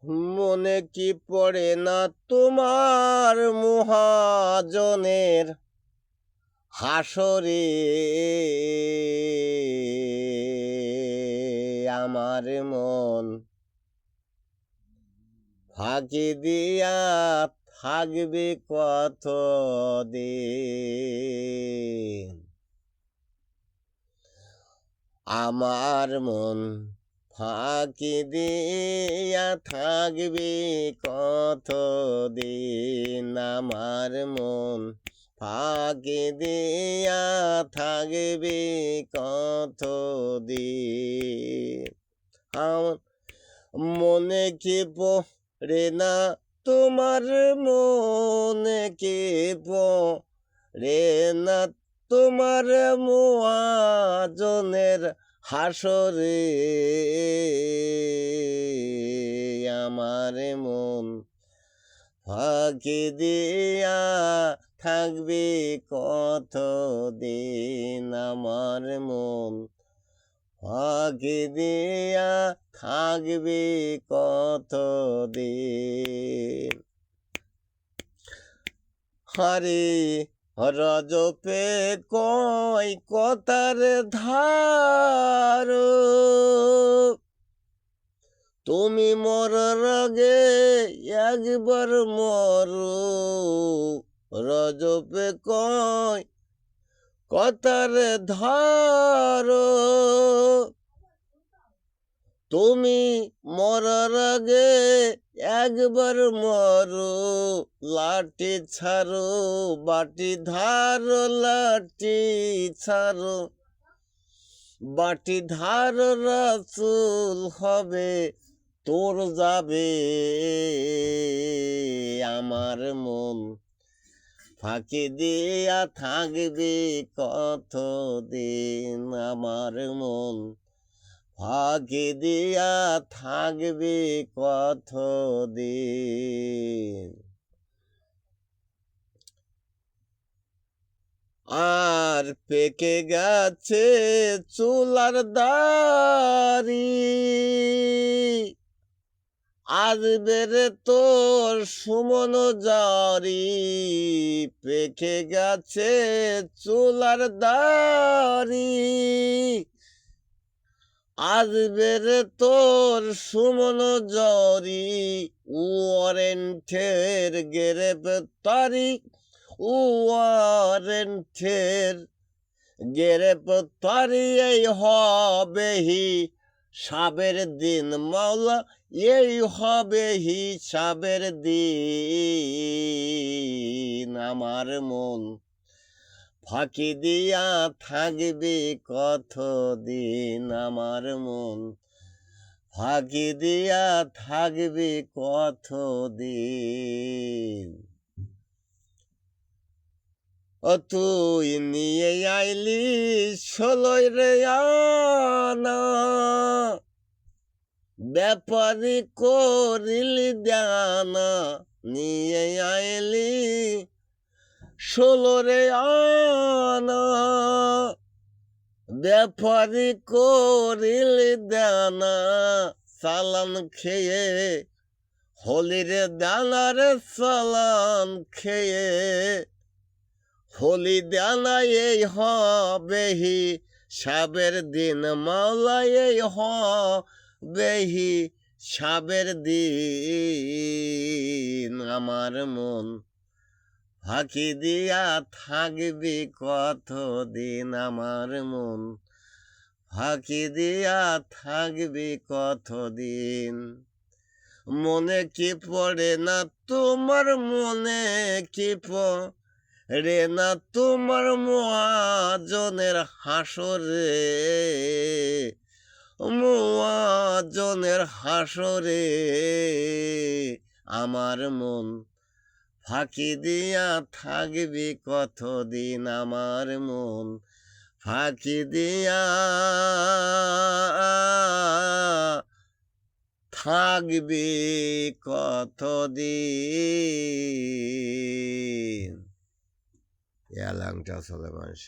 মনে কি পড়ে না তোমার মহাজনের হাসরে আমার মন ফাঁকি দিয়া থাকবে কত দিন আমার মন ফাঁকি দিয়া থাকবে কত দিন আমার মন ফাঁকি দিয়া থাকবে কত দিন আমার মনে কি পড়ে না তোমার মনে কি পড়ে না তোমার মহাজনের হাসরে আমার মন ফাঁকি দিয়া থাকবে কত দিন আমার মন ফাঁকি দিয়া থাকবে কত দিন হরে রজপে কয় কথার ধার তুমি মরার আগে একবার মরো রজপে কয় কথার ধার তুমি মরার আগে একবার মরো লাঠি ছাড়ো বাটি ধারো লাঠি ছাড়ো বাটি ধার রাসূল হবে তোর যাবে আমার মন ফাঁকি দিয়া থাকবে কত দিন আমার মন ফাঁকি দিয়া থাকবে কত দিন আর পেকে গেছে চুলার দাড়ি আসবে রে তোর সুমন জারি পেকে গেছে চুলার দাড়ি আসবে রে তোর সুমন জারি ওয়ারেন্টের গ্রেপ্তারি ওয়ারেন্টের গ্রেপ্তারি এই হবে হিসাবের দিন মাওলা এই হবে হিসাবের দিন আমার মন ফাঁকি দিয়া থাকবে কত দিন আমার মন ফাঁকি দিয়া থাকবে কত দিন ও তুই নিয়ে আইলি 16 রে আনা ব্যাপারি করিলি দানা নিয়ে আইলি 16 রে আনা ব্যাপারি করিলি দানা সালান খেয়ে হোলির দানার সালান খেয়ে হোলি দানা এই হবে হিসাবের দিন মাওলা এই হবে হিসাবের দিন আমার মন ফাঁকি দিয়া থাকবে কত দিন আমার মন ফাঁকি দিয়া থাকবে কত দিন মনে কি পড়ে না তোমার মনে কি রে না তোমার মহাজনের হাসরে মহাজনের হাসরে আমার মন ফাঁকি দিয়া থাকবে কত দিন আমার মন ফাঁকি দিয়া থাকবে কত দিন এলাংটা চলে মানুষ